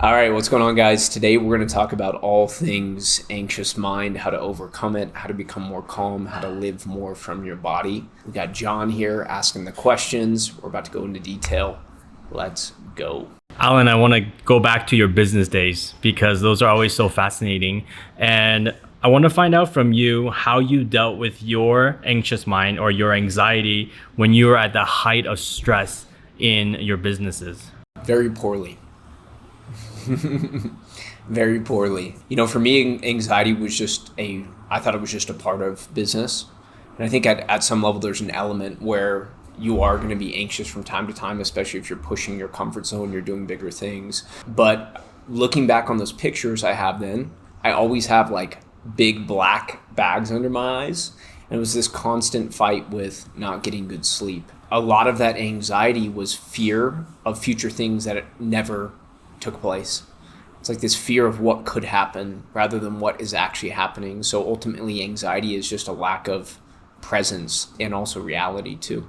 All right, what's going on, guys? Today we're going to talk about all things anxious mind, how to overcome it, how to become more calm, how to live more from your body. We got John here asking the questions. We're about to go into detail. Let's go. Alan, I want to go back to your business days because those are always so fascinating. And I want to find out from you how you dealt with your anxious mind or your anxiety when you were at the height of stress in your businesses. Very poorly. Very poorly. For me, anxiety was I thought it was just a part of business. And I think at some level, there's an element where you are going to be anxious from time to time, especially if you're pushing your comfort zone, you're doing bigger things. But looking back on those pictures I have then, I always have like big black bags under my eyes. And it was this constant fight with not getting good sleep. A lot of that anxiety was fear of future things that never took place. It's like this fear of what could happen rather than what is actually happening. So ultimately, anxiety is just a lack of presence and also reality too.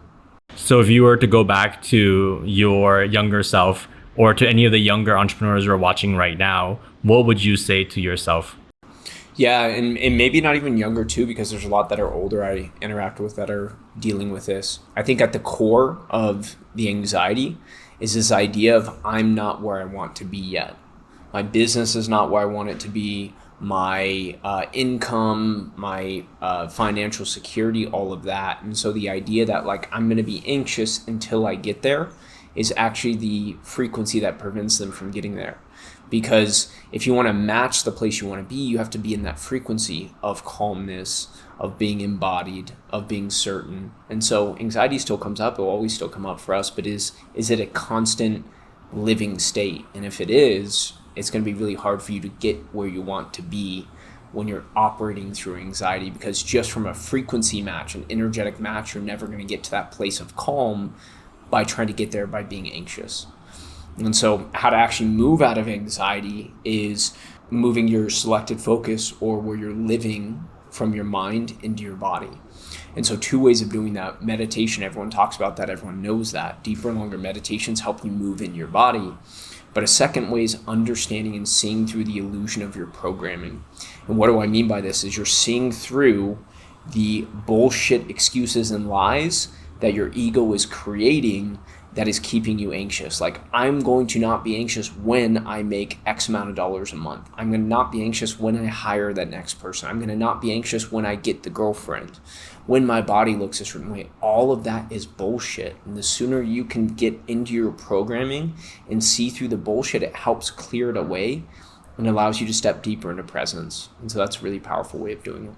So if you were to go back to your younger self or to any of the younger entrepreneurs who are watching right now, what would you say to yourself? Yeah, and maybe not even younger too, because there's a lot that are older I interact with that are dealing with this. I think at the core of the anxiety is this idea of I'm not where I want to be yet. My business is not where I want it to be. My income, my financial security, all of that. And so the idea that like I'm going to be anxious until I get there is actually the frequency that prevents them from getting there. Because if you want to match the place you want to be, you have to be in that frequency of calmness, of being embodied, of being certain. And so anxiety still comes up. It will always still come up for us. But is it a constant living state? And if it is, it's going to be really hard for you to get where you want to be when you're operating through anxiety. Because just from a frequency match, an energetic match, you're never going to get to that place of calm by trying to get there by being anxious. And so how to actually move out of anxiety is moving your selected focus or where you're living from your mind into your body. And so two ways of doing that. Meditation, everyone talks about that. Everyone knows that. Deeper and longer meditations help you move in your body. But a second way is understanding and seeing through the illusion of your programming. And what do I mean by this is you're seeing through the bullshit excuses and lies that your ego is creating that is keeping you anxious. Like, I'm going to not be anxious when I make X amount of dollars a month. I'm going to not be anxious when I hire that next person. I'm going to not be anxious when I get the girlfriend, when my body looks a certain way. All of that is bullshit. And the sooner you can get into your programming and see through the bullshit, it helps clear it away and allows you to step deeper into presence. And so that's a really powerful way of doing it.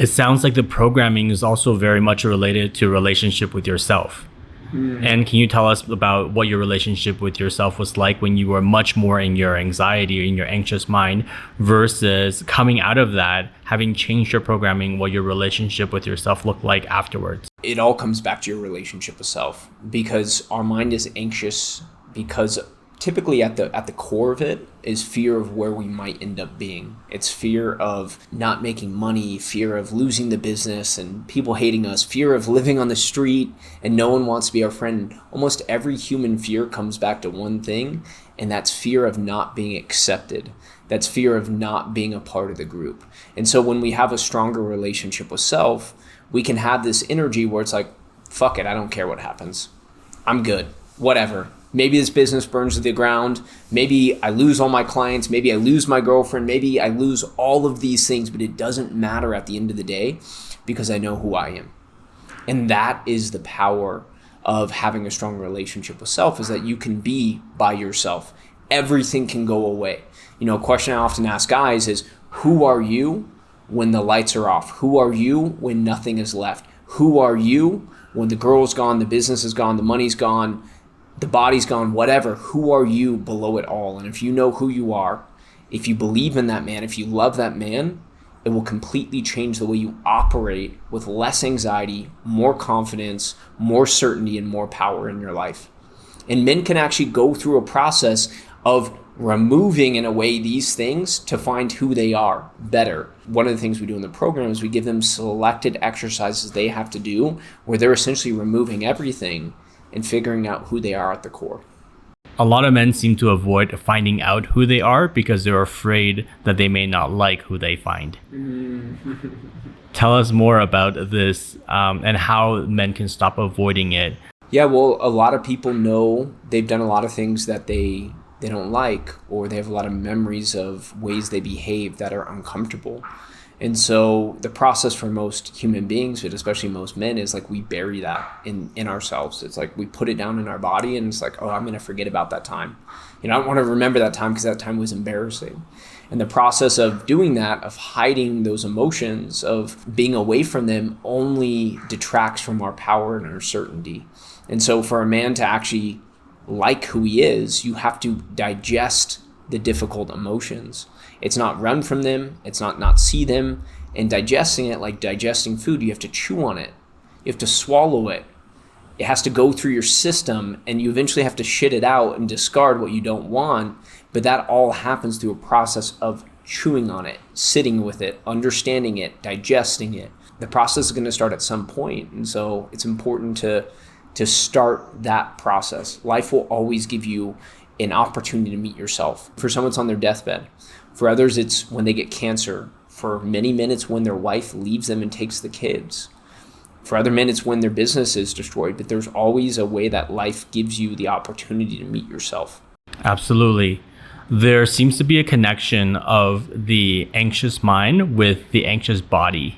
It sounds like the programming is also very much related to relationship with yourself. And can you tell us about what your relationship with yourself was like when you were much more in your anxiety or in your anxious mind versus coming out of that, having changed your programming, what your relationship with yourself looked like afterwards? It all comes back to your relationship with self, because our mind is anxious because typically at the core of it is fear of where we might end up being. It's fear of not making money, fear of losing the business and people hating us, fear of living on the street and no one wants to be our friend. Almost every human fear comes back to one thing, and that's fear of not being accepted. That's fear of not being a part of the group. And so when we have a stronger relationship with self, we can have this energy where it's like, fuck it, I don't care what happens. I'm good, whatever. Maybe this business burns to the ground. Maybe I lose all my clients. Maybe I lose my girlfriend. Maybe I lose all of these things, but it doesn't matter at the end of the day because I know who I am. And that is the power of having a strong relationship with self, is that you can be by yourself. Everything can go away. A question I often ask guys is, who are you when the lights are off? Who are you when nothing is left? Who are you when the girl's gone, the business is gone, the money's gone, the body's gone, whatever? Who are you below it all? And if you know who you are, if you believe in that man, if you love that man, it will completely change the way you operate with less anxiety, more confidence, more certainty, and more power in your life. And men can actually go through a process of removing, in a way, these things to find who they are better. One of the things we do in the program is we give them selected exercises they have to do where they're essentially removing everything and figuring out who they are at the core. A lot of men seem to avoid finding out who they are because they're afraid that they may not like who they find. Tell us more about this and how men can stop avoiding it. Yeah, well, a lot of people know they've done a lot of things that they don't like, or they have a lot of memories of ways they behave that are uncomfortable. And so the process for most human beings, but especially most men, is like we bury that in ourselves. It's like we put it down in our body, and it's like, oh, I'm going to forget about that time. I don't want to remember that time because that time was embarrassing. And the process of doing that, of hiding those emotions, of being away from them, only detracts from our power and our certainty. And so for a man to actually like who he is, you have to digest the difficult emotions. It's not run from them. It's not see them. And digesting it, like digesting food, you have to chew on it. You have to swallow it. It has to go through your system, and you eventually have to shit it out and discard what you don't want. But that all happens through a process of chewing on it, sitting with it, understanding it, digesting it. The process is going to start at some point. And so it's important to start that process. Life will always give you an opportunity to meet yourself. For some, it's on their deathbed. For others, it's when they get cancer. For many men, it's when their wife leaves them and takes the kids. For other men, it's when their business is destroyed. But there's always a way that life gives you the opportunity to meet yourself. Absolutely. There seems to be a connection of the anxious mind with the anxious body.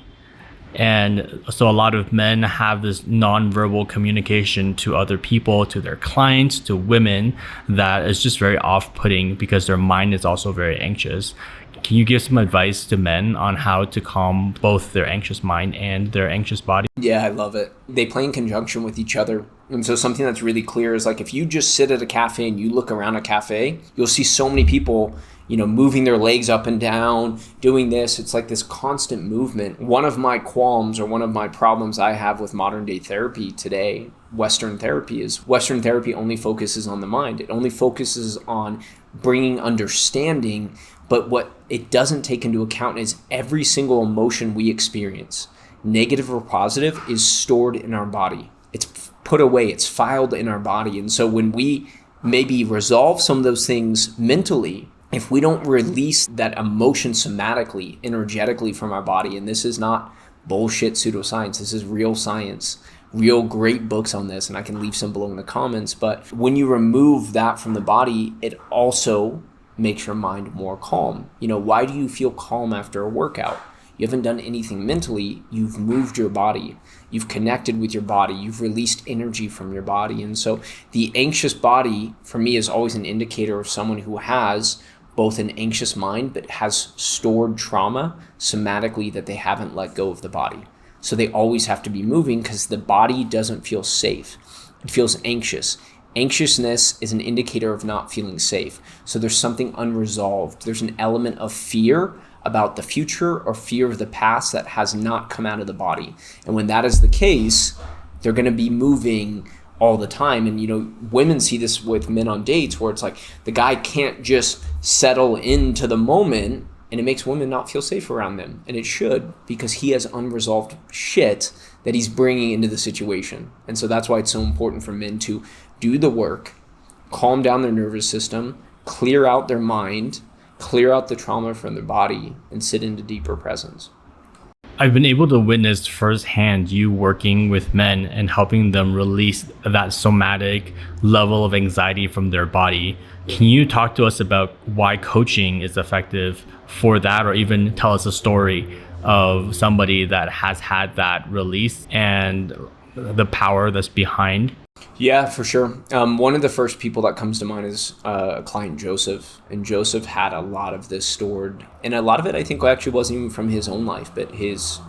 And so a lot of men have this nonverbal communication to other people, to their clients, to women, that is just very off-putting because their mind is also very anxious. Can you give some advice to men on how to calm both their anxious mind and their anxious body? Yeah, I love it. They play in conjunction with each other. And so something that's really clear is like if you just sit at a cafe and you look around a cafe, you'll see so many people moving their legs up and down, doing this. It's like this constant movement. One of my qualms, or one of my problems I have with modern day therapy today, Western therapy, is Western therapy only focuses on the mind. It only focuses on bringing understanding, but what it doesn't take into account is every single emotion we experience, negative or positive, is stored in our body. It's put away, it's filed in our body. And so when we maybe resolve some of those things mentally, if we don't release that emotion somatically, energetically from our body, and this is not bullshit pseudoscience, this is real science, real great books on this, and I can leave some below in the comments, but when you remove that from the body, it also makes your mind more calm. Why do you feel calm after a workout? You haven't done anything mentally. You've moved your body. You've connected with your body. You've released energy from your body. And so the anxious body, for me, is always an indicator of someone who has both an anxious mind, but has stored trauma somatically that they haven't let go of the body. So they always have to be moving because the body doesn't feel safe. It feels anxious. Anxiousness is an indicator of not feeling safe. So there's something unresolved. There's an element of fear about the future or fear of the past that has not come out of the body. And when that is the case, they're going to be moving all the time. And women see this with men on dates where it's like the guy can't just settle into the moment, and it makes women not feel safe around them. And it should, because he has unresolved shit that he's bringing into the situation. And so that's why it's so important for men to do the work, calm down their nervous system, clear out their mind, clear out the trauma from their body, and sit into deeper presence. I've been able to witness firsthand you working with men and helping them release that somatic level of anxiety from their body. Can you talk to us about why coaching is effective for that, or even tell us a story of somebody that has had that release and the power that's behind? Yeah, for sure. One of the first people that comes to mind is a client, Joseph. And Joseph had a lot of this stored. And a lot of it, I think, actually wasn't even from his own life, but his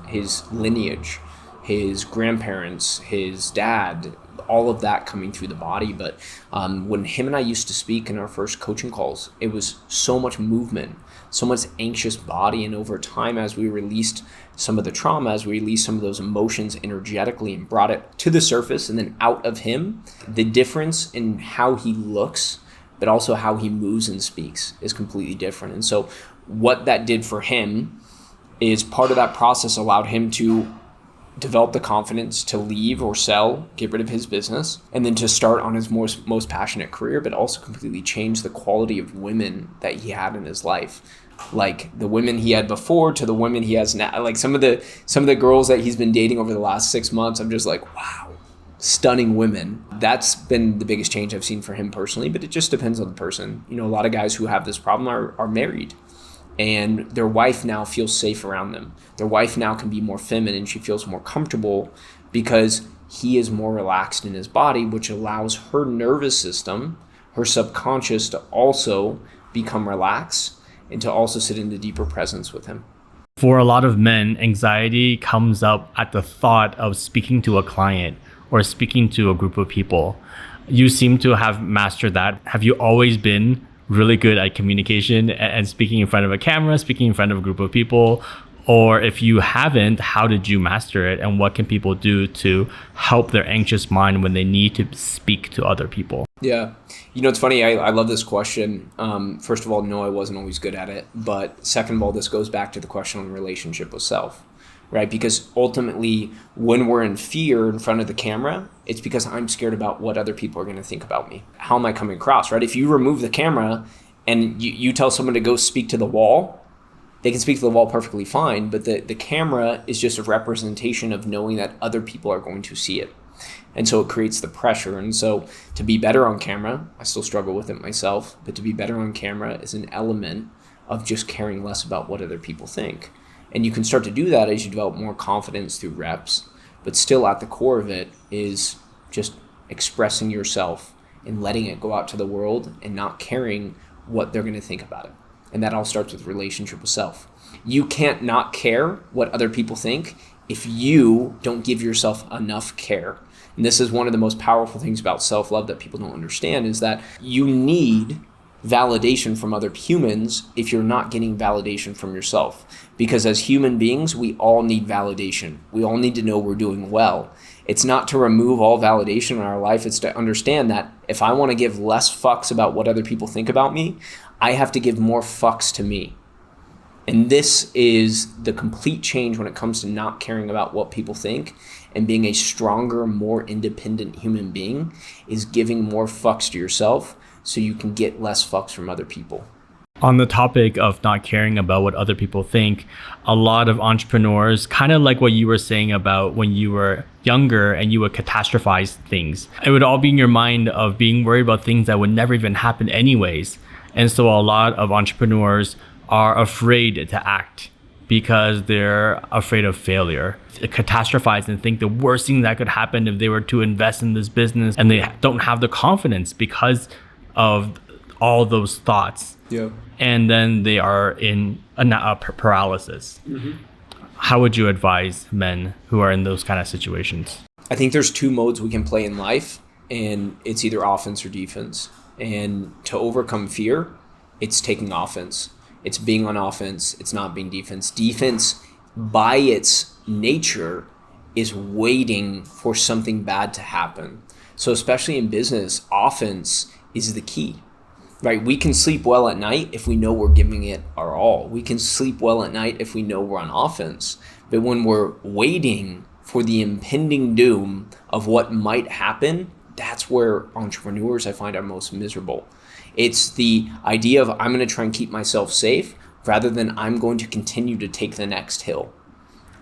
lineage, his grandparents, his dad, all of that coming through the body. But when him and I used to speak in our first coaching calls, it was so much movement, so much anxious body. And over time, as we released some of the trauma, as we released some of those emotions energetically and brought it to the surface and then out of him, the difference in how he looks, but also how he moves and speaks, is completely different. And so what that did for him is part of that process allowed him to develop the confidence to leave or sell, get rid of his business, and then to start on his most passionate career, but also completely change the quality of women that he had in his life. Like the women he had before to the women he has now. Like some of the girls that he's been dating over the last 6 months, I'm just like, wow, stunning women. That's been the biggest change I've seen for him personally, but it just depends on the person. You know, a lot of guys who have this problem are married, and their wife now feels safe around them. Their wife now can be more feminine. She feels more comfortable because he is more relaxed in his body, which allows her nervous system, her subconscious, to also become relaxed and to also sit in the deeper presence with him. For a lot of men, anxiety comes up at the thought of speaking to a client or speaking to a group of people. You seem to have mastered that. Have you always been really good at communication and speaking in front of a camera, speaking in front of a group of people? Or if you haven't, how did you master it? And what can people do to help their anxious mind when they need to speak to other people? Yeah. You know, it's funny. I love this question. First of all, no, I wasn't always good at it. But second of all, this goes back to the question on relationship with self, right? Because ultimately, when we're in fear in front of the camera, it's because I'm scared about what other people are going to think about me. How am I coming across, right? If you remove the camera and you tell someone to go speak to the wall, they can speak to the wall perfectly fine, but the camera is just a representation of knowing that other people are going to see it. And so it creates the pressure. And so to be better on camera, I still struggle with it myself, but to be better on camera is an element of just caring less about what other people think. And you can start to do that as you develop more confidence through reps, but still at the core of it is just expressing yourself and letting it go out to the world and not caring what they're going to think about it. And that all starts with relationship with self. You can't not care what other people think if you don't give yourself enough care. And this is one of the most powerful things about self-love that people don't understand, is that you need validation from other humans if you're not getting validation from yourself. Because as human beings, we all need validation. We all need to know we're doing well. It's not to remove all validation in our life. It's to understand that if I want to give less fucks about what other people think about me, I have to give more fucks to me. And this is the complete change when it comes to not caring about what people think and being a stronger, more independent human being, is giving more fucks to yourself so you can get less fucks from other people. On the topic of not caring about what other people think, a lot of entrepreneurs, kind of like what you were saying about when you were younger and you would catastrophize things. It would all be in your mind of being worried about things that would never even happen anyways. And so a lot of entrepreneurs are afraid to act because they're afraid of failure. They catastrophize and think the worst thing that could happen if they were to invest in this business, and they don't have the confidence because of all those thoughts. Yeah. And then they are in a paralysis. Mm-hmm. How would you advise men who are in those kind of situations? I think there's two modes we can play in life, and it's either offense or defense. And to overcome fear, it's taking offense. It's being on offense. It's not being defense. Defense, by its nature, is waiting for something bad to happen. So especially in business, offense is the key, right? We can sleep well at night if we know we're giving it our all. We can sleep well at night if we know we're on offense. But when we're waiting for the impending doom of what might happen, that's where entrepreneurs, I find, are most miserable. It's the idea of I'm going to try and keep myself safe rather than I'm going to continue to take the next hill.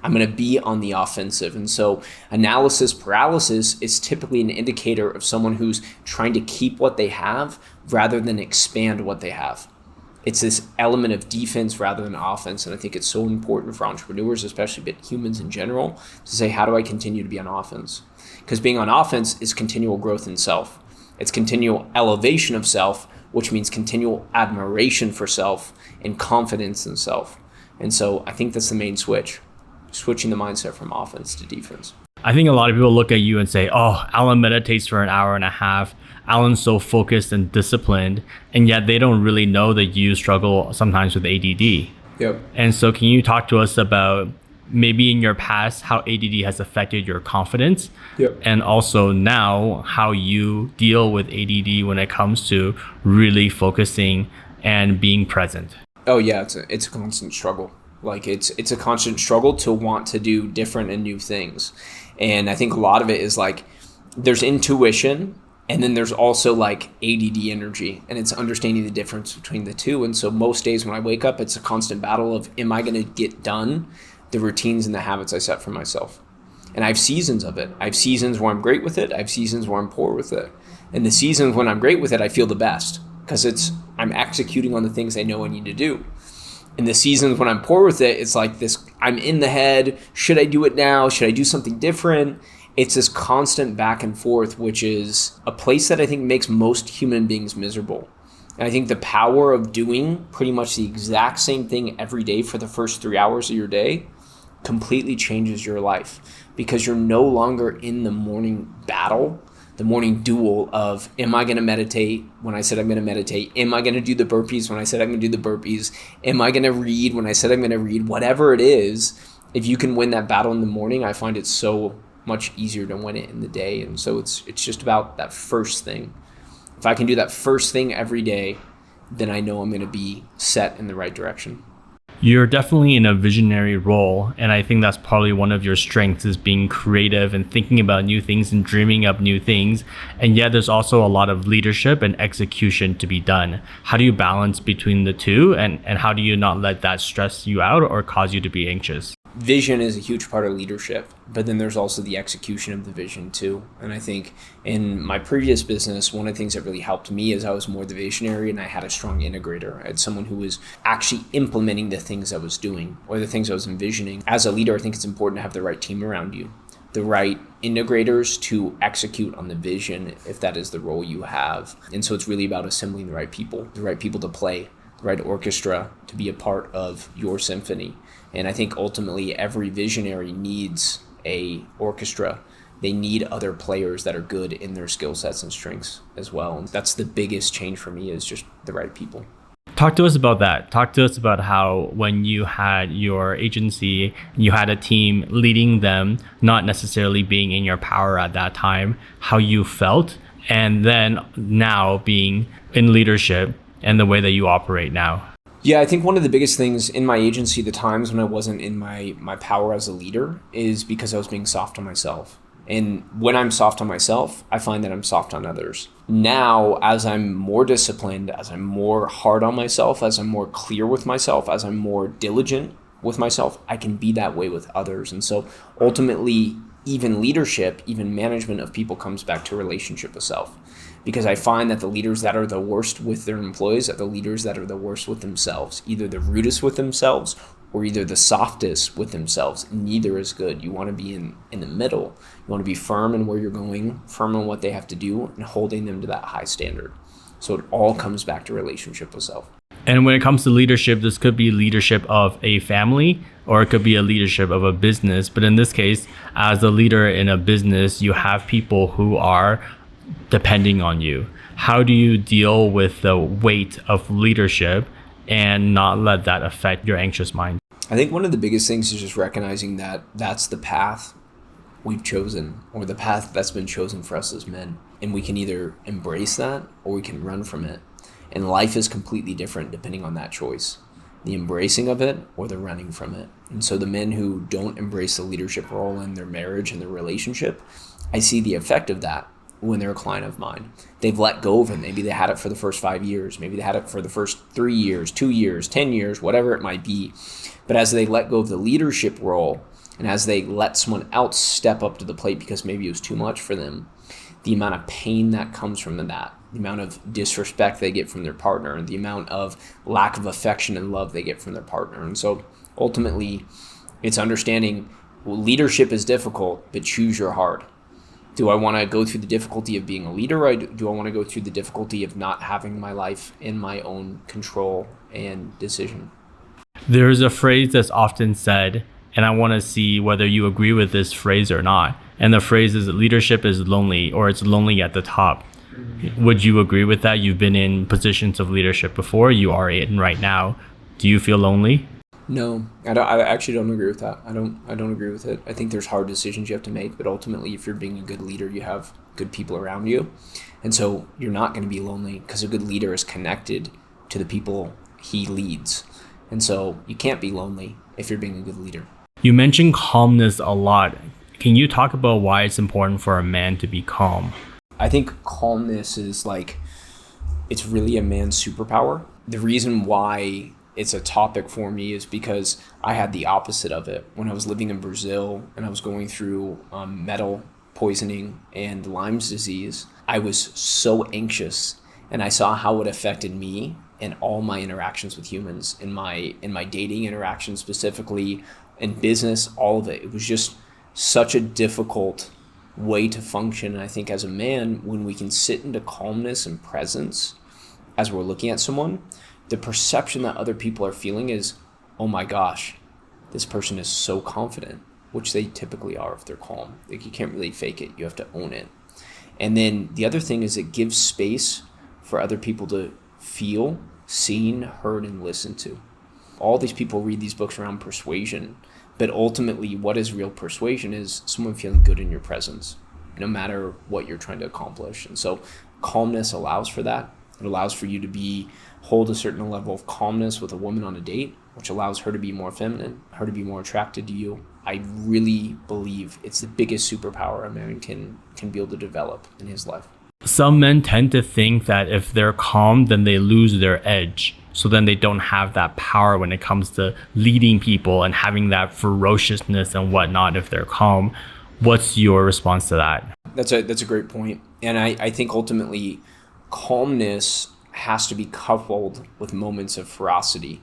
I'm going to be on the offensive. And so analysis-paralysis is typically an indicator of someone who's trying to keep what they have rather than expand what they have. It's this element of defense rather than offense. And I think it's so important for entrepreneurs, especially but humans in general, to say, how do I continue to be on offense? Because being on offense is continual growth in self. It's continual elevation of self, which means continual admiration for self and confidence in self. And so I think that's the main switch, switching the mindset from offense to defense. I think a lot of people look at you and say, oh, Alan meditates for an hour and a half. Alan's so focused and disciplined, and yet they don't really know that you struggle sometimes with ADD. Yep. And so can you talk to us about maybe in your past how ADD has affected your confidence? Yep. And also now how you deal with ADD when it comes to really focusing and being present? Oh yeah, it's a constant struggle, Like it's a constant struggle to want to do different and new things. And I think a lot of it is like there's intuition, and then there's also like A.D.D energy, and it's understanding the difference between the two. And so most days when I wake up, it's a constant battle of, am I going to get done the routines and the habits I set for myself? And I have seasons of it. I have seasons where I'm great with it. I have seasons where I'm poor with it. And the seasons when I'm great with it, I feel the best because I'm executing on the things I know I need to do. In the seasons when I'm poor with it, it's like this, I'm in the head. Should I do it now? Should I do something different? It's this constant back and forth, which is a place that I think makes most human beings miserable. And I think the power of doing pretty much the exact same thing every day for the first 3 hours of your day completely changes your life, because you're no longer in the morning battle, the morning duel of, am I going to meditate when I said I'm going to meditate? Am I going to do the burpees when I said I'm going to do the burpees? Am I going to read when I said I'm going to read? Whatever it is, if you can win that battle in the morning, I find it so much easier to win it in the day. And so it's just about that first thing. If I can do that first thing every day, then I know I'm going to be set in the right direction. You're definitely in a visionary role, and I think that's probably one of your strengths, is being creative and thinking about new things and dreaming up new things. And yet there's also a lot of leadership and execution to be done. How do you balance between the two, and how do you not let that stress you out or cause you to be anxious? Vision is a huge part of leadership, but then there's also the execution of the vision too. And I think in my previous business, one of the things that really helped me is I was more the visionary, and I had a strong integrator. I had someone who was actually implementing the things I was doing or the things I was envisioning. As a leader, I think it's important to have the right team around you, the right integrators to execute on the vision, if that is the role you have. And so it's really about assembling the right people to play, the right orchestra to be a part of your symphony. And I think ultimately every visionary needs a orchestra. They need other players that are good in their skill sets and strengths as well. And that's the biggest change for me, is just the right people. Talk to us about that. Talk to us about how when you had your agency, you had a team leading them, not necessarily being in your power at that time, how you felt, and then now being in leadership and the way that you operate now. Yeah, I think one of the biggest things in my agency, the times when I wasn't in my power as a leader, is because I was being soft on myself. And when I'm soft on myself, I find that I'm soft on others. Now, as I'm more disciplined, as I'm more hard on myself, as I'm more clear with myself, as I'm more diligent with myself, I can be that way with others. And so ultimately, even leadership, even management of people comes back to relationship with self. Because I find that the leaders that are the worst with their employees are the leaders that are the worst with themselves. Either the rudest with themselves or either the softest with themselves. Neither is good. You want to be in the middle. You want to be firm in where you're going, firm in what they have to do, and holding them to that high standard. So it all comes back to relationship with self. And when it comes to leadership, this could be leadership of a family, or it could be a leadership of a business. But in this case, as a leader in a business, you have people who are depending on you. How do you deal with the weight of leadership and not let that affect your anxious mind? I think one of the biggest things is just recognizing that that's the path we've chosen, or the path that's been chosen for us as men. And we can either embrace that or we can run from it. And life is completely different depending on that choice, the embracing of it or the running from it. And so the men who don't embrace the leadership role in their marriage and their relationship, I see the effect of that when they're a client of mine. They've let go of it. Maybe they had it for the first 5 years. Maybe they had it for the first 3 years, 2 years, 10 years, whatever it might be. But as they let go of the leadership role, and as they let someone else step up to the plate because maybe it was too much for them, the amount of pain that comes from that, the amount of disrespect they get from their partner, and the amount of lack of affection and love they get from their partner. And so ultimately, it's understanding leadership is difficult, but choose your heart. Do I want to go through the difficulty of being a leader, or do I want to go through the difficulty of not having my life in my own control and decision? There's a phrase that's often said, and I want to see whether you agree with this phrase or not. And the phrase is that leadership is lonely, or it's lonely at the top. Would you agree with that? You've been in positions of leadership before. You are in right now. Do you feel lonely? No, I actually don't agree with that. I don't agree with it. I think there's hard decisions you have to make, but ultimately, if you're being a good leader, you have good people around you. And so you're not going to be lonely, because a good leader is connected to the people he leads. And so you can't be lonely. if you're being a good leader. You mentioned calmness a lot. Can you talk about why it's important for a man to be calm? I think calmness is like, it's really a man's superpower. The reason why it's a topic for me is because I had the opposite of it. When I was living in Brazil and I was going through metal poisoning and Lyme's disease, I was so anxious, and I saw how it affected me and all my interactions with humans, in my dating interactions specifically, in business, all of it. It was just such a difficult way to function. And I think as a man, when we can sit into calmness and presence as we're looking at someone, the perception that other people are feeling is, oh my gosh, this person is so confident, which they typically are if they're calm. Like, you can't really fake it. You have to own it. And then the other thing is, it gives space for other people to feel seen, heard, and listened to. All these people read these books around persuasion, but ultimately what is real persuasion is someone feeling good in your presence, no matter what you're trying to accomplish. And so calmness allows for that. It allows for you to hold a certain level of calmness with a woman on a date, which allows her to be more feminine, her to be more attracted to you. I really believe it's the biggest superpower a man can be able to develop in his life. Some men tend to think that if they're calm, then they lose their edge. So then they don't have that power when it comes to leading people and having that ferociousness and whatnot if they're calm. What's your response to that? That's a great point. And I think ultimately calmness has to be coupled with moments of ferocity.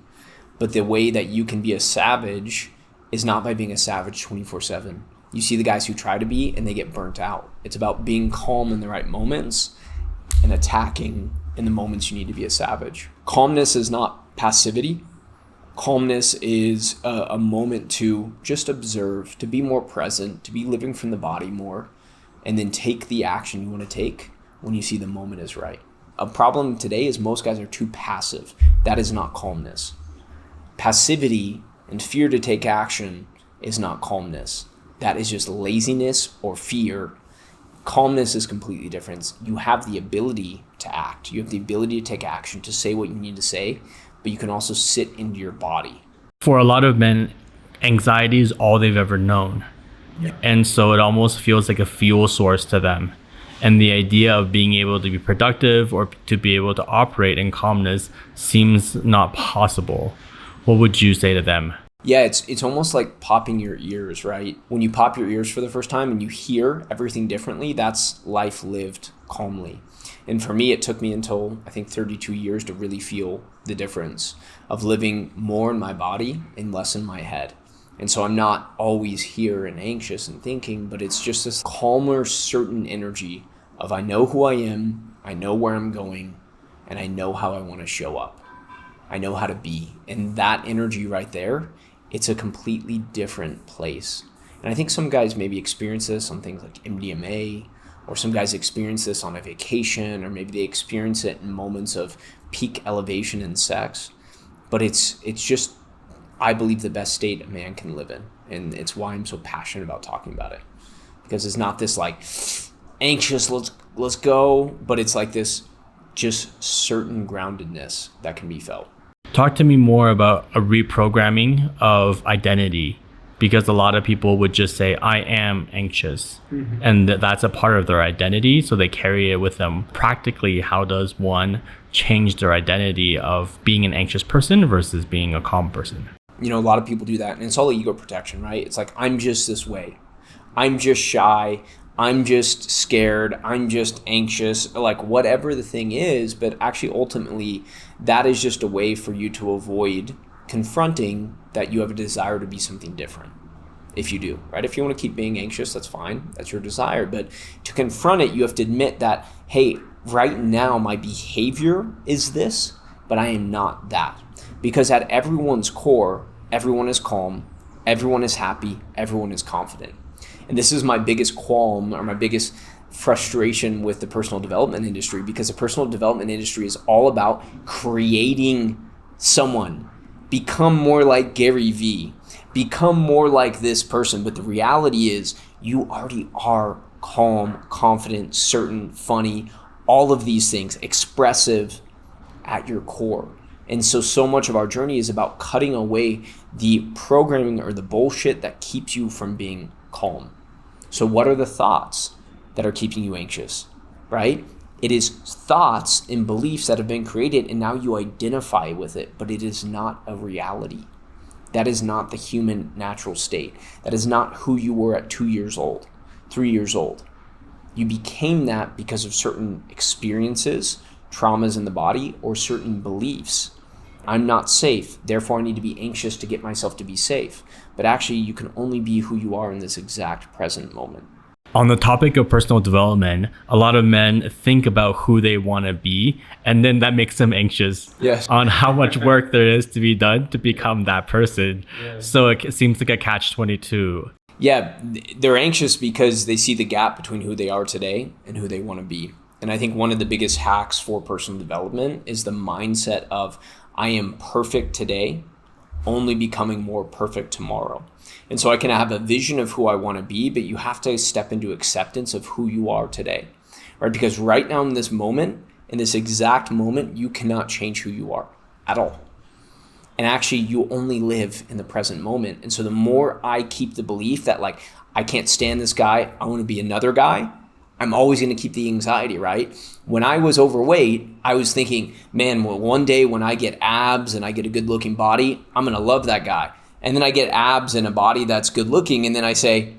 But the way that you can be a savage is not by being a savage 24/7. You see the guys who try to be and they get burnt out. It's about being calm in the right moments and attacking in the moments you need to be a savage. Calmness is not passivity. Calmness is a moment to just observe, to be more present, to be living from the body more, and then take the action you want to take when you see the moment is right. A problem today is most guys are too passive. That is not calmness. Passivity and fear to take action is not calmness. That is just laziness or fear. Calmness is completely different. You have the ability to act. You have the ability to take action, to say what you need to say, but you can also sit into your body. For a lot of men, anxiety is all they've ever known. Yeah. And so it almost feels like a fuel source to them. And the idea of being able to be productive or to be able to operate in calmness seems not possible. What would you say to them? Yeah, it's almost like popping your ears, right? When you pop your ears for the first time and you hear everything differently, that's life lived calmly. And for me, it took me until, I think, 32 years to really feel the difference of living more in my body and less in my head. And so I'm not always here and anxious and thinking, but it's just this calmer, certain energy of, I know who I am, I know where I'm going, and I know how I want to show up. I know how to be. And that energy right there, it's a completely different place. And I think some guys maybe experience this on things like MDMA, or some guys experience this on a vacation, or maybe they experience it in moments of peak elevation in sex. But it's just, I believe, the best state a man can live in. And it's why I'm so passionate about talking about it. Because it's not this like anxious, let's go, but it's like this just certain groundedness that can be felt. Talk to me more about a reprogramming of identity, because a lot of people would just say, I am anxious. Mm-hmm. And that's a part of their identity. So they carry it with them. Practically, how does one change their identity of being an anxious person versus being a calm person? You know, a lot of people do that, and it's all ego protection, right? It's like, I'm just this way. I'm just shy. I'm just scared, I'm just anxious, like whatever the thing is. But actually, ultimately, that is just a way for you to avoid confronting that you have a desire to be something different. If you do, right? If you want to keep being anxious, that's fine. That's your desire. But to confront it, you have to admit that, hey, right now my behavior is this, but I am not that. Because at everyone's core, everyone is calm, everyone is happy, everyone is confident. And this is my biggest qualm, or my biggest frustration with the personal development industry, because the personal development industry is all about creating someone. Become more like Gary Vee. Become more like this person. But the reality is, you already are calm, confident, certain, funny, all of these things, expressive at your core. And so much of our journey is about cutting away the programming or the bullshit that keeps you from being calm. So what are the thoughts that are keeping you anxious, right? It is thoughts and beliefs that have been created, and now you identify with it, but it is not a reality. That is not the human natural state. That is not who you were at 2 years old, 3 years old. You became that because of certain experiences, traumas in the body, or certain beliefs. I'm not safe, therefore I need to be anxious to get myself to be safe. But actually, you can only be who you are in this exact present moment. On the topic of personal development, a lot of men think about who they want to be, and then that makes them anxious on how much work there is to be done to become that person. So it seems like a catch-22. Yeah, they're anxious because they see the gap between who they are today and who they want to be. And I think one of the biggest hacks for personal development is the mindset of, I am perfect today, only becoming more perfect tomorrow. And so I can have a vision of who I want to be, but you have to step into acceptance of who you are today, right? Because right now in this moment, in this exact moment, you cannot change who you are at all. And actually, you only live in the present moment. And so the more I keep the belief that like, I can't stand this guy, I want to be another guy, I'm always going to keep the anxiety, right? When I was overweight, I was thinking, man, well, one day when I get abs and I get a good looking body, I'm going to love that guy. And then I get abs and a body that's good looking. And then I say,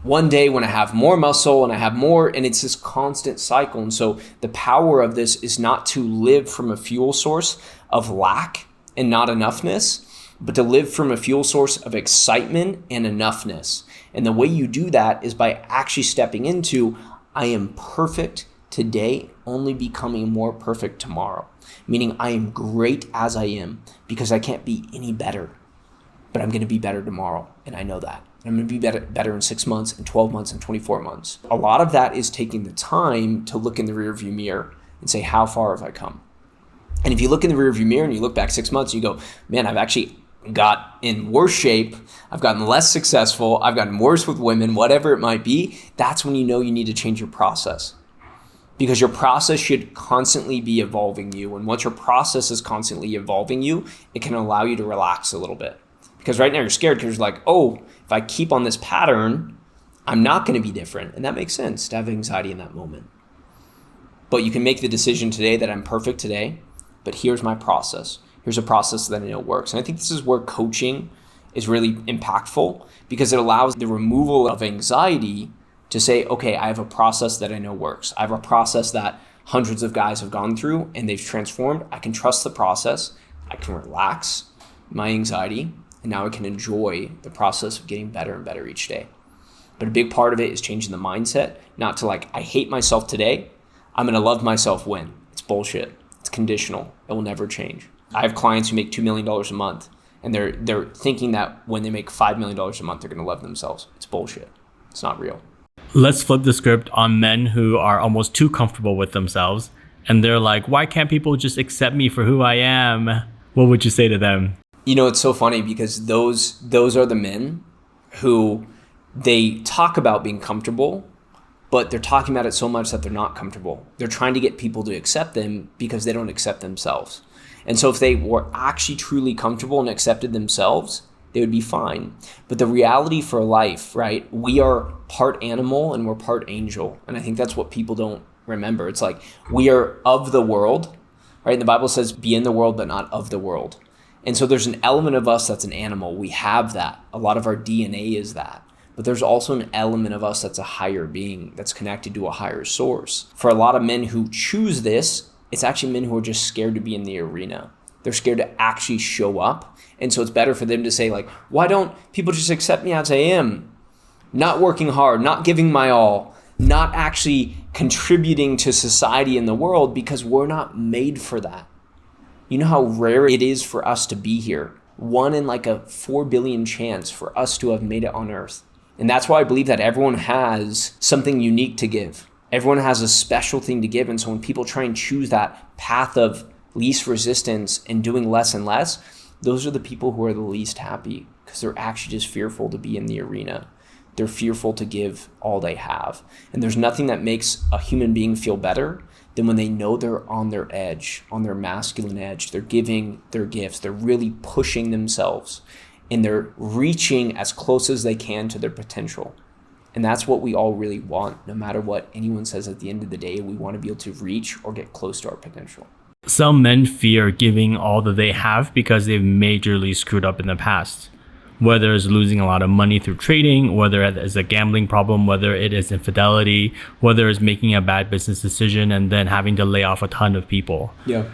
one day when I have more muscle and I have more, and it's this constant cycle. And so the power of this is not to live from a fuel source of lack and not enoughness, but to live from a fuel source of excitement and enoughness. And the way you do that is by actually stepping into, I am perfect today, only becoming more perfect tomorrow. Meaning I am great as I am because I can't be any better, but I'm going to be better tomorrow. And I know that. I'm going to be better in 6 months and 12 months and 24 months. A lot of that is taking the time to look in the rearview mirror and say, how far have I come? And if you look in the rearview mirror and you look back 6 months, you go, man, I've actually got in worse shape. I've gotten less successful. I've gotten worse with women, whatever it might be. That's when you know you need to change your process, because your process should constantly be evolving you. And once your process is constantly evolving you, it can allow you to relax a little bit. Because right now you're scared because you're like, oh, if I keep on this pattern, I'm not going to be different. And that makes sense to have anxiety in that moment. But you can make the decision today that I'm perfect today, but here's my process. Here's a process that I know works. And I think this is where coaching is really impactful, because it allows the removal of anxiety to say, okay, I have a process that I know works. I have a process that hundreds of guys have gone through and they've transformed. I can trust the process. I can relax my anxiety. And now I can enjoy the process of getting better and better each day. But a big part of it is changing the mindset, not to like, I hate myself today, I'm going to love myself when. It's bullshit. It's conditional. It will never change. I have clients who make $2 million a month, and they're thinking that when they make $5 million a month, they're going to love themselves. It's bullshit. It's not real. Let's flip the script on men who are almost too comfortable with themselves, and they're like, why can't people just accept me for who I am? What would you say to them? You know, it's so funny because those are the men who they talk about being comfortable, but they're talking about it so much that they're not comfortable. They're trying to get people to accept them because they don't accept themselves. And so if they were actually truly comfortable and accepted themselves, they would be fine. But the reality for life, right? We are part animal and we're part angel. And I think that's what people don't remember. It's like we are of the world, right? And the Bible says, be in the world, but not of the world. And so there's an element of us that's an animal. We have that. A lot of our DNA is that. But there's also an element of us that's a higher being, that's connected to a higher source. For a lot of men who choose this, it's actually men who are just scared to be in the arena. They're scared to actually show up. And so it's better for them to say like, why don't people just accept me as I am? Not working hard, not giving my all, not actually contributing to society and the world, because we're not made for that. You know how rare it is for us to be here. 1 in like a 4 billion chance for us to have made it on earth. And that's why I believe that everyone has something unique to give. Everyone has a special thing to give. And so when people try and choose that path of least resistance and doing less and less, those are the people who are the least happy, because they're actually just fearful to be in the arena. They're fearful to give all they have. And there's nothing that makes a human being feel better than when they know they're on their edge, on their masculine edge. They're giving their gifts. They're really pushing themselves, and they're reaching as close as they can to their potential. And that's what we all really want. No matter what anyone says at the end of the day, we want to be able to reach or get close to our potential. Some men fear giving all that they have because they've majorly screwed up in the past. Whether it's losing a lot of money through trading, whether it is a gambling problem, whether it is infidelity, whether it's making a bad business decision and then having to lay off a ton of people. Yeah.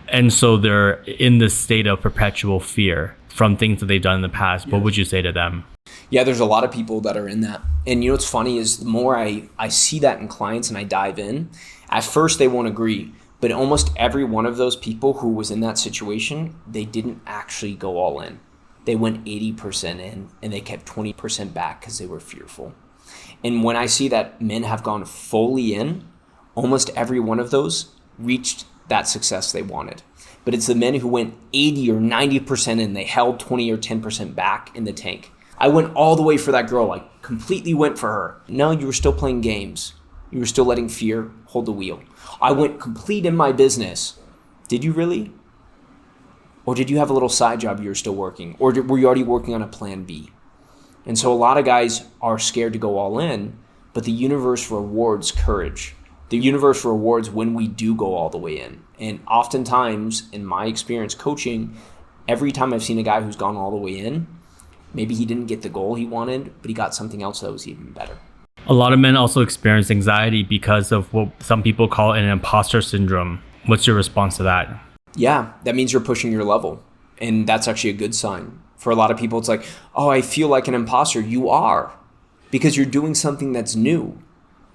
And so they're in this state of perpetual fear from things that they've done in the past. What would you say to them? Yeah, there's a lot of people that are in that. And you know what's funny is the more I see that in clients and I dive in, at first they won't agree. But almost every one of those people who was in that situation, they didn't actually go all in. They went 80% in and they kept 20% back because they were fearful. And when I see that men have gone fully in, almost every one of those reached that success they wanted. But it's the men who went 80 or 90% in, they held 20 or 10% back in the tank. I went all the way for that girl, I completely went for her. No, you were still playing games. You were still letting fear hold the wheel. I went complete in my business. Did you really? Or did you have a little side job you were still working? Or were you already working on a plan B? And so a lot of guys are scared to go all in, but the universe rewards courage. The universe rewards when we do go all the way in. And oftentimes, in my experience coaching, every time I've seen a guy who's gone all the way in, maybe he didn't get the goal he wanted, but he got something else that was even better. A lot of men also experience anxiety because of what some people call an imposter syndrome. What's your response to that? Yeah, that means you're pushing your level. And that's actually a good sign. For a lot of people, it's like, oh, I feel like an imposter. You are, because you're doing something that's new.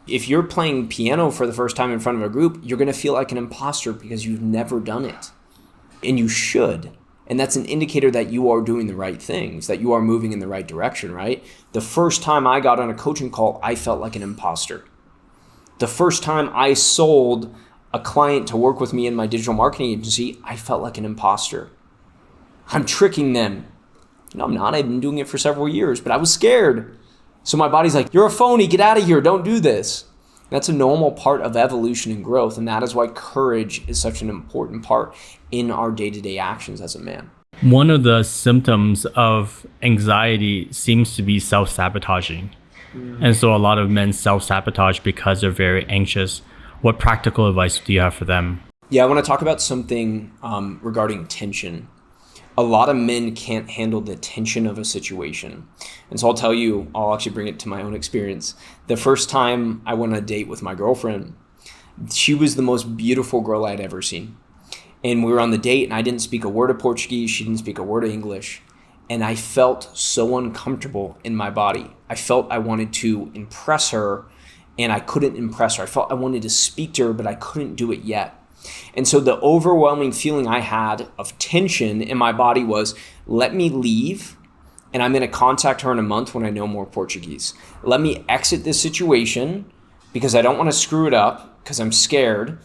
If you're playing piano for the first time in front of a group, you're going to feel like an imposter because you've never done it. And you should. And that's an indicator that you are doing the right things, that you are moving in the right direction, right? The first time I got on a coaching call, I felt like an imposter. The first time I sold a client to work with me in my digital marketing agency, I felt like an imposter. I'm tricking them. No, I'm not. I've been doing it for several years, but I was scared. So my body's like, you're a phony. Get out of here. Don't do this. That's a normal part of evolution and growth. And that is why courage is such an important part in our day-to-day actions as a man. One of the symptoms of anxiety seems to be self-sabotaging. And so a lot of men self-sabotage because they're very anxious. What practical advice do you have for them? Yeah, I want to talk about something regarding tension. A lot of men can't handle the tension of a situation. And so I'll tell you, I'll actually bring it to my own experience. The first time I went on a date with my girlfriend, she was the most beautiful girl I'd ever seen. And we were on the date and I didn't speak a word of Portuguese. She didn't speak a word of English. And I felt so uncomfortable in my body. I felt I wanted to impress her and I couldn't impress her. I felt I wanted to speak to her, but I couldn't do it yet. And so the overwhelming feeling I had of tension in my body was, let me leave and I'm going to contact her in a month when I know more Portuguese. Let me exit this situation because I don't want to screw it up because I'm scared.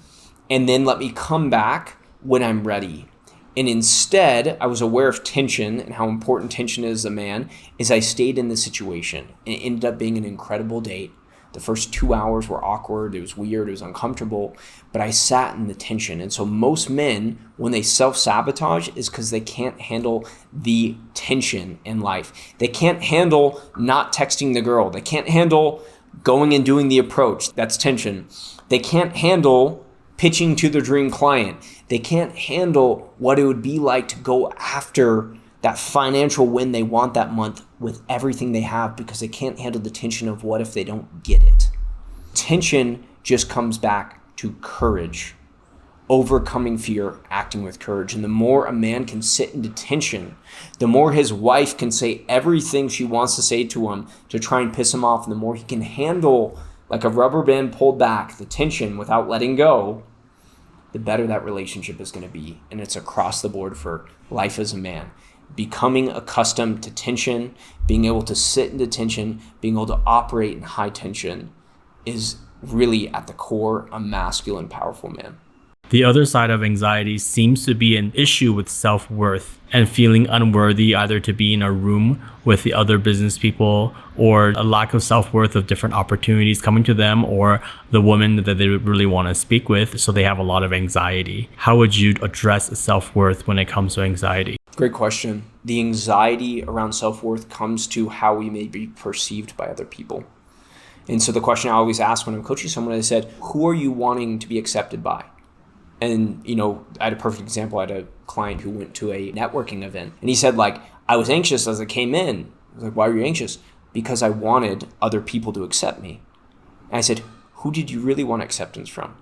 And then let me come back when I'm ready. And instead, I was aware of tension and how important tension is as a man, is I stayed in the situation. And it ended up being an incredible date. The first 2 hours were awkward, it was weird, it was uncomfortable, but I sat in the tension. And so most men, when they self-sabotage, is because they can't handle the tension in life. They can't handle not texting the girl. They can't handle going and doing the approach. That's tension. They can't handle pitching to their dream client. They can't handle what it would be like to go after that financial win they want that month with everything they have because they can't handle the tension of what if they don't get it. Tension just comes back to courage, overcoming fear, acting with courage. And the more a man can sit into tension, the more his wife can say everything she wants to say to him to try and piss him off, and the more he can handle, like a rubber band pulled back, the tension without letting go, the better that relationship is going to be. And it's across the board for life as a man. Becoming accustomed to tension, being able to sit into tension, being able to operate in high tension is really at the core a masculine, powerful man. The other side of anxiety seems to be an issue with self-worth and feeling unworthy either to be in a room with the other business people, or a lack of self-worth of different opportunities coming to them, or the woman that they really want to speak with. So they have a lot of anxiety. How would you address self-worth when it comes to anxiety? Great question. The anxiety around self-worth comes to how we may be perceived by other people. And so the question I always ask when I'm coaching someone, I said, who are you wanting to be accepted by? And, I had a perfect example. I had a client who went to a networking event, and he said, I was anxious as I came in. I was like, why were you anxious? Because I wanted other people to accept me. And I said, who did you really want acceptance from?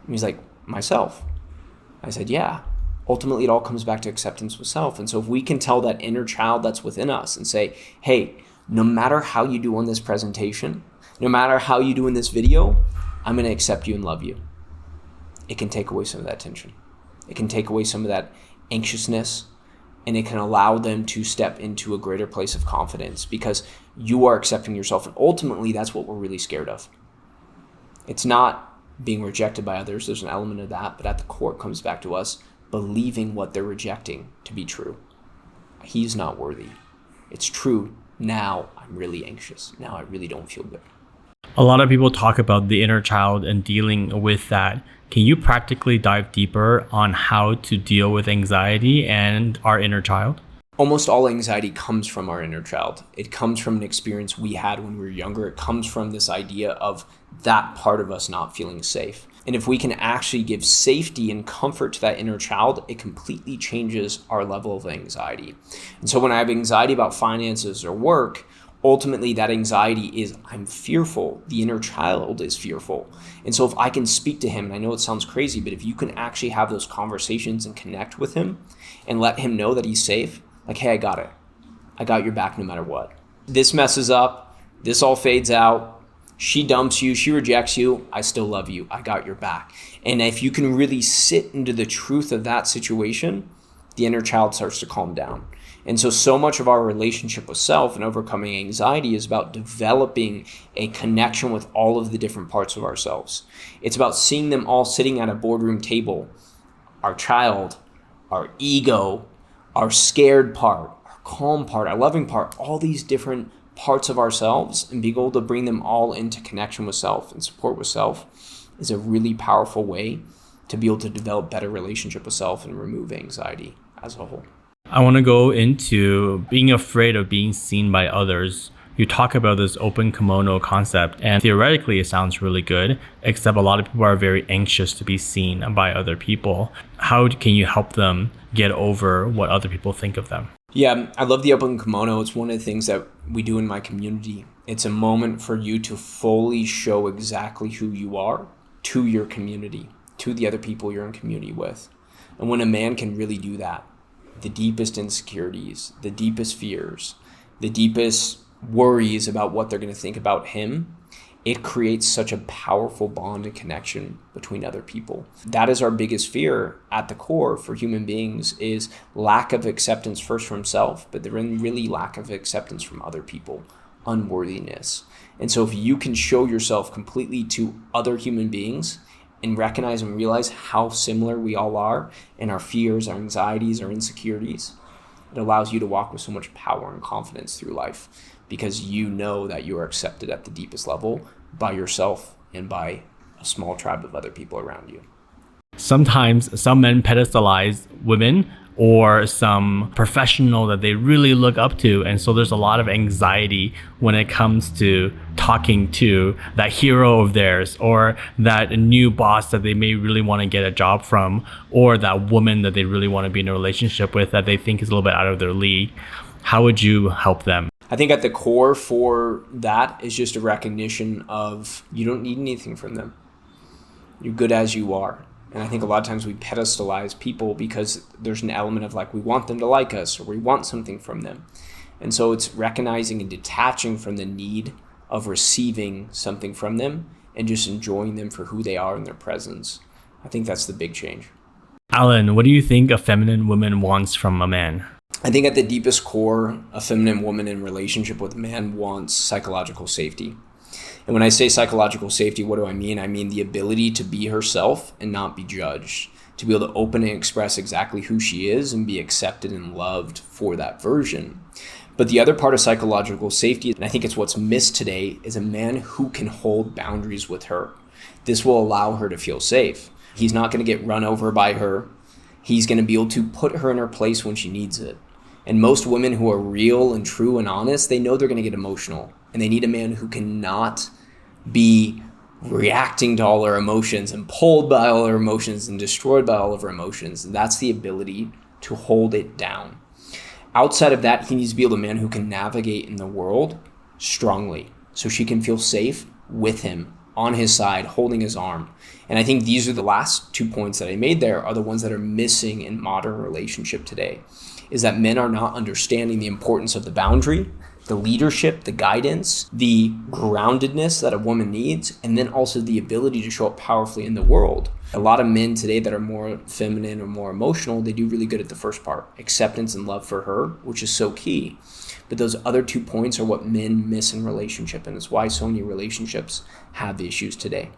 And he's like, myself. I said, yeah. Ultimately, it all comes back to acceptance with self. And so if we can tell that inner child that's within us and say, hey, no matter how you do on this presentation, no matter how you do in this video, I'm going to accept you and love you. It can take away some of that tension. It can take away some of that anxiousness, and it can allow them to step into a greater place of confidence because you are accepting yourself. And ultimately, that's what we're really scared of. It's not being rejected by others. There's an element of that, but at the core, it comes back to us believing what they're rejecting to be true. He's not worthy. It's true. Now I'm really anxious. Now I really don't feel good. A lot of people talk about the inner child and dealing with that. Can you practically dive deeper on how to deal with anxiety and our inner child? Almost all anxiety comes from our inner child. It comes from an experience we had when we were younger. It comes from this idea of that part of us not feeling safe. And if we can actually give safety and comfort to that inner child, it completely changes our level of anxiety. And so when I have anxiety about finances or work, ultimately that anxiety is I'm fearful. The inner child is fearful. And so if I can speak to him, and I know it sounds crazy, but if you can actually have those conversations and connect with him and let him know that he's safe, like, hey, I got it. I got your back no matter what. This messes up. This all fades out. She dumps you. She rejects you. I still love you. I got your back. And if you can really sit into the truth of that situation, the inner child starts to calm down. And so much of our relationship with self and overcoming anxiety is about developing a connection with all of the different parts of ourselves. It's about seeing them all sitting at a boardroom table. Our child, our ego, our scared part, our calm part, our loving part, all these different parts of ourselves, and being able to bring them all into connection with self and support with self is a really powerful way to be able to develop better relationship with self and remove anxiety as a whole. I want to go into being afraid of being seen by others. You talk about this open kimono concept, and theoretically it sounds really good, except a lot of people are very anxious to be seen by other people. How can you help them get over what other people think of them? Yeah, I love the open kimono. It's one of the things that we do in my community. It's a moment for you to fully show exactly who you are to your community, to the other people you're in community with. And when a man can really do that, the deepest insecurities, the deepest fears, the deepest worries about what they're going to think about him, it creates such a powerful bond and connection between other people. That is our biggest fear at the core for human beings, is lack of acceptance first from self, but then really lack of acceptance from other people, unworthiness. And so if you can show yourself completely to other human beings and recognize and realize how similar we all are in our fears, our anxieties, our insecurities, it allows you to walk with so much power and confidence through life, because you know that you are accepted at the deepest level by yourself and by a small tribe of other people around you. Sometimes some men pedestalize women or some professional that they really look up to. And so there's a lot of anxiety when it comes to talking to that hero of theirs, or that new boss that they may really want to get a job from, or that woman that they really want to be in a relationship with that they think is a little bit out of their league. How would you help them? I think at the core for that is just a recognition of you don't need anything from them. You're good as you are. And I think a lot of times we pedestalize people because there's an element of like we want them to like us or we want something from them. And so it's recognizing and detaching from the need of receiving something from them and just enjoying them for who they are in their presence. I think that's the big change. Alan, what do you think a feminine woman wants from a man? I think at the deepest core, a feminine woman in relationship with a man wants psychological safety. And when I say psychological safety, what do I mean? I mean the ability to be herself and not be judged, to be able to open and express exactly who she is and be accepted and loved for that version. But the other part of psychological safety, and I think it's what's missed today, is a man who can hold boundaries with her. This will allow her to feel safe. He's not going to get run over by her. He's going to be able to put her in her place when she needs it. And most women who are real and true and honest, they know they're going to get emotional. And they need a man who cannot be reacting to all her emotions and pulled by all her emotions and destroyed by all of her emotions. And that's the ability to hold it down. Outside of that, he needs to be able to be a man who can navigate in the world strongly so she can feel safe with him, on his side, holding his arm. And I think these are the last 2 points that I made there are the ones that are missing in modern relationship today, is that men are not understanding the importance of the boundary, the leadership, the guidance, the groundedness that a woman needs, and then also the ability to show up powerfully in the world. A lot of men today that are more feminine or more emotional, they do really good at the first part, acceptance and love for her, which is so key. But those other 2 points are what men miss in relationship, and it's why so many relationships have issues today.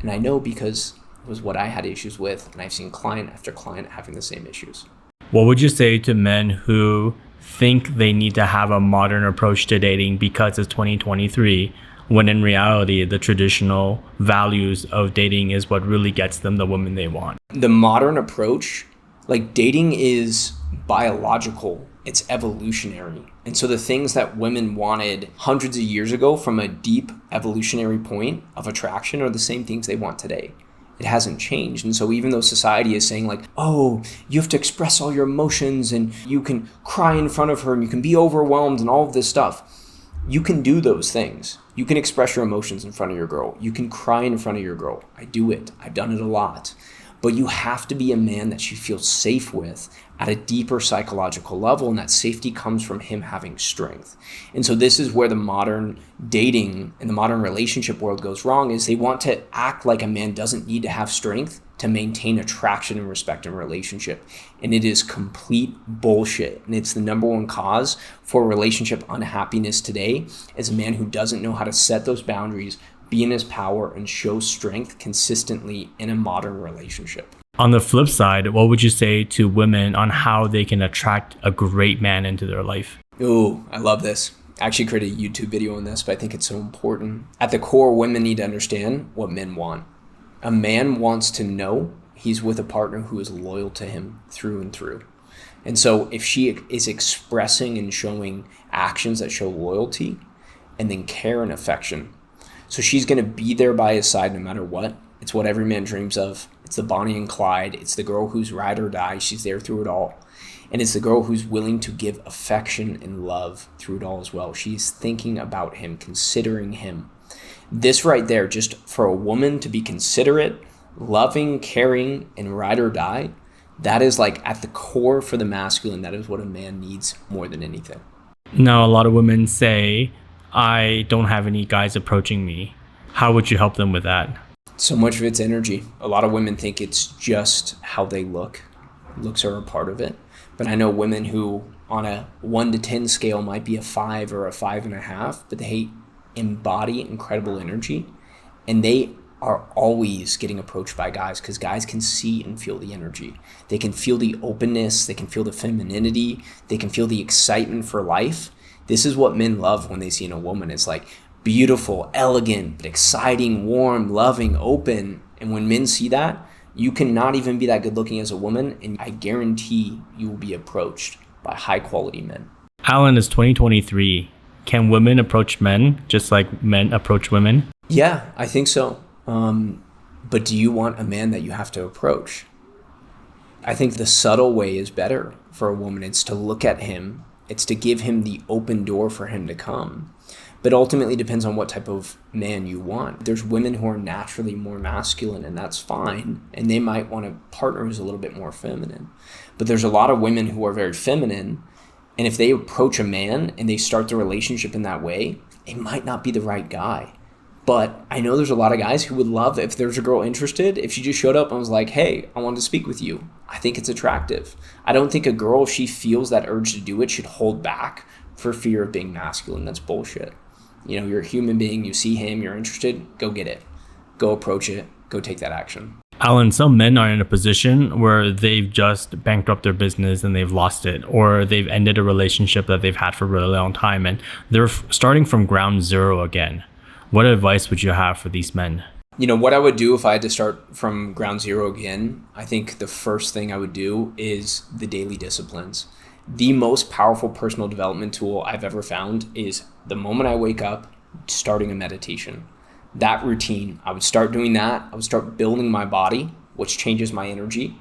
And I know because it was what I had issues with, and I've seen client after client having the same issues. What would you say to men who think they need to have a modern approach to dating because it's 2023, when in reality, the traditional values of dating is what really gets them the woman they want? The modern approach, like dating is biological, it's evolutionary. And so the things that women wanted hundreds of years ago from a deep evolutionary point of attraction are the same things they want today. It hasn't changed. And so even though society is saying like, oh, you have to express all your emotions and you can cry in front of her and you can be overwhelmed and all of this stuff, you can do those things. You can express your emotions in front of your girl. You can cry in front of your girl. I do it. I've done it a lot. But you have to be a man that she feels safe with at a deeper psychological level, and that safety comes from him having strength. And so this is where the modern dating and the modern relationship world goes wrong, is they want to act like a man doesn't need to have strength to maintain attraction and respect in a relationship. And it is complete bullshit. And it's the number one cause for relationship unhappiness today, is a man who doesn't know how to set those boundaries, be in his power, and show strength consistently in a modern relationship. On the flip side, what would you say to women on how they can attract a great man into their life? Ooh, I love this. I actually created a YouTube video on this, but I think it's so important. At the core, women need to understand what men want. A man wants to know he's with a partner who is loyal to him through and through. And so if she is expressing and showing actions that show loyalty and then care and affection, so she's going to be there by his side no matter what. It's what every man dreams of. It's the Bonnie and Clyde. It's the girl who's ride or die. She's there through it all. And it's the girl who's willing to give affection and love through it all as well. She's thinking about him, considering him. This right there, just for a woman to be considerate, loving, caring, and ride or die, that is like at the core for the masculine. That is what a man needs more than anything. Now, a lot of women say, I don't have any guys approaching me. How would you help them with that? So much of it's energy. A lot of women think it's just how they look. Looks are a part of it. But I know women who on a 1 to 10 scale might be a 5 or a 5.5, but they embody incredible energy. And they are always getting approached by guys because guys can see and feel the energy. They can feel the openness. They can feel the femininity. They can feel the excitement for life. This is what men love when they see in a woman. It's like beautiful, elegant, but exciting, warm, loving, open. And when men see that, you cannot even be that good looking as a woman, and I guarantee you will be approached by high quality men. Alan, is 2023. Can women approach men just like men approach women? Yeah, I think so. But do you want a man that you have to approach? I think the subtle way is better for a woman. It's to look at him. It's to give him the open door for him to come. But ultimately it depends on what type of man you want. There's women who are naturally more masculine, and that's fine. And they might want a partner who's a little bit more feminine. But there's a lot of women who are very feminine. And if they approach a man and they start the relationship in that way, it might not be the right guy. But I know there's a lot of guys who would love, if there's a girl interested, if she just showed up and was like, hey, I wanted to speak with you. I think it's attractive. I don't think a girl, if she feels that urge to do it, should hold back for fear of being masculine. That's bullshit. You know, you're a human being, you see him, you're interested, go get it. Go approach it, go take that action. Alan, some men are in a position where they've just bankrupt their business and they've lost it, or they've ended a relationship that they've had for a really long time and they're starting from ground zero again. What advice would you have for these men? You know, what I would do if I had to start from ground zero again, I think the first thing I would do is the daily disciplines. The most powerful personal development tool I've ever found is the moment I wake up, starting a meditation. That routine, I would start doing that. I would start building my body, which changes my energy.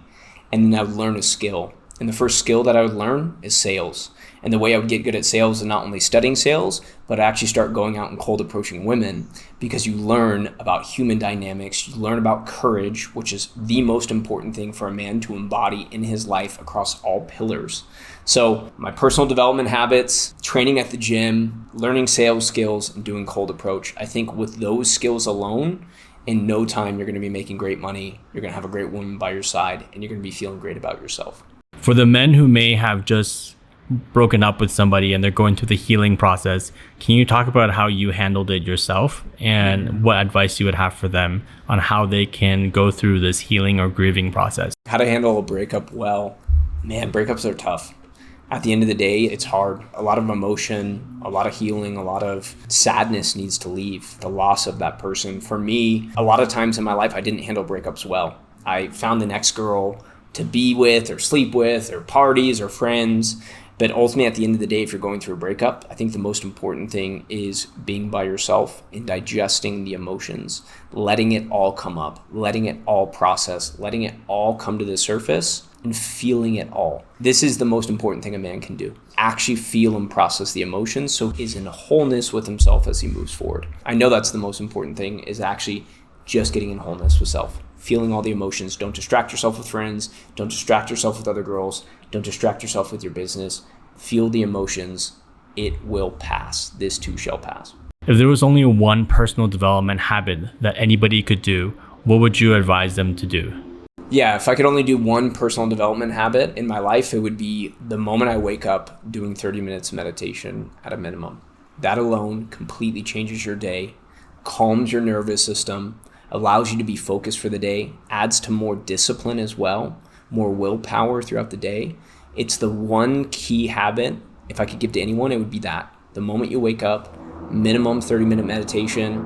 And then I would learn a skill. And the first skill that I would learn is sales. And the way I would get good at sales is not only studying sales, but I actually start going out and cold approaching women, because you learn about human dynamics. You learn about courage, which is the most important thing for a man to embody in his life across all pillars. So my personal development habits, training at the gym, learning sales skills, and doing cold approach. I think with those skills alone, in no time, you're going to be making great money. You're going to have a great woman by your side, and you're going to be feeling great about yourself. For the men who may have just broken up with somebody and they're going through the healing process, can you talk about how you handled it yourself and what advice you would have for them on how they can go through this healing or grieving process? How to handle a breakup well. Man, breakups are tough. At the end of the day, it's hard. A lot of emotion, a lot of healing, a lot of sadness needs to leave. The loss of that person. For me, a lot of times in my life, I didn't handle breakups well. I found the next girl to be with or sleep with or parties or friends. But ultimately, at the end of the day, if you're going through a breakup, I think the most important thing is being by yourself and digesting the emotions, letting it all come up, letting it all process, letting it all come to the surface and feeling it all. This is the most important thing a man can do. Actually feel and process the emotions so he's in wholeness with himself as he moves forward. I know that's the most important thing, is actually just getting in wholeness with self. Feeling all the emotions. Don't distract yourself with friends. Don't distract yourself with other girls. Don't distract yourself with your business. Feel the emotions. It will pass. This too shall pass. If there was only one personal development habit that anybody could do, what would you advise them to do? Yeah, if I could only do one personal development habit in my life, it would be the moment I wake up doing 30 minutes of meditation at a minimum. That alone completely changes your day, calms your nervous system, allows you to be focused for the day, adds to more discipline as well, more willpower throughout the day. It's the one key habit, if I could give to anyone, it would be that. The moment you wake up, minimum 30-minute meditation,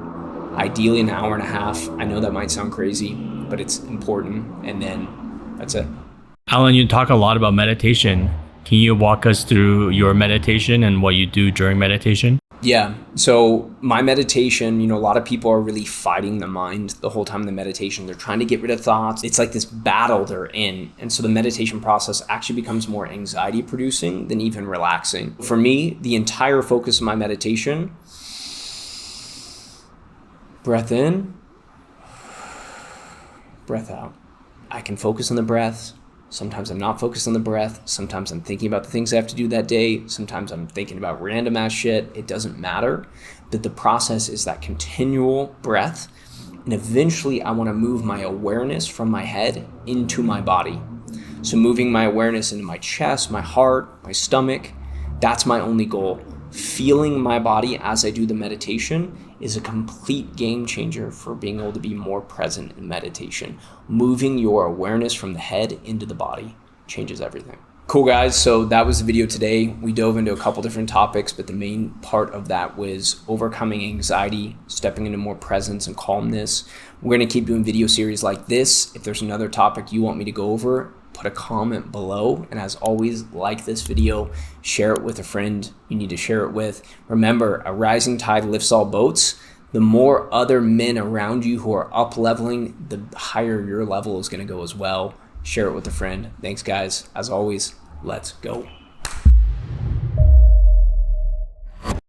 ideally an hour and a half. I know that might sound crazy, but it's important. And then that's it. Alan, you talk a lot about meditation. Can you walk us through your meditation and what you do during meditation? Yeah. So my meditation, a lot of people are really fighting the mind the whole time in the meditation. They're trying to get rid of thoughts. It's like this battle they're in. And so the meditation process actually becomes more anxiety producing than even relaxing. For me, the entire focus of my meditation, breath in, breath out. I can focus on the breath. Sometimes I'm not focused on the breath. Sometimes I'm thinking about the things I have to do that day. Sometimes I'm thinking about random ass shit. It doesn't matter. But the process is that continual breath. And eventually I want to move my awareness from my head into my body. So moving my awareness into my chest, my heart, my stomach, that's my only goal. Feeling my body as I do the meditation is a complete game changer for being able to be more present in meditation. Moving your awareness from the head into the body changes everything. Cool, guys. So that was the video today. We dove into a couple different topics, but the main part of that was overcoming anxiety, stepping into more presence and calmness. We're going to keep doing video series like this. If there's another topic you want me to go over, put a comment below. And as always, like this video, share it with a friend you need to share it with. Remember, a rising tide lifts all boats. The more other men around you who are up leveling, the higher your level is going to go as well. Share it with a friend. Thanks, guys. As always, let's go.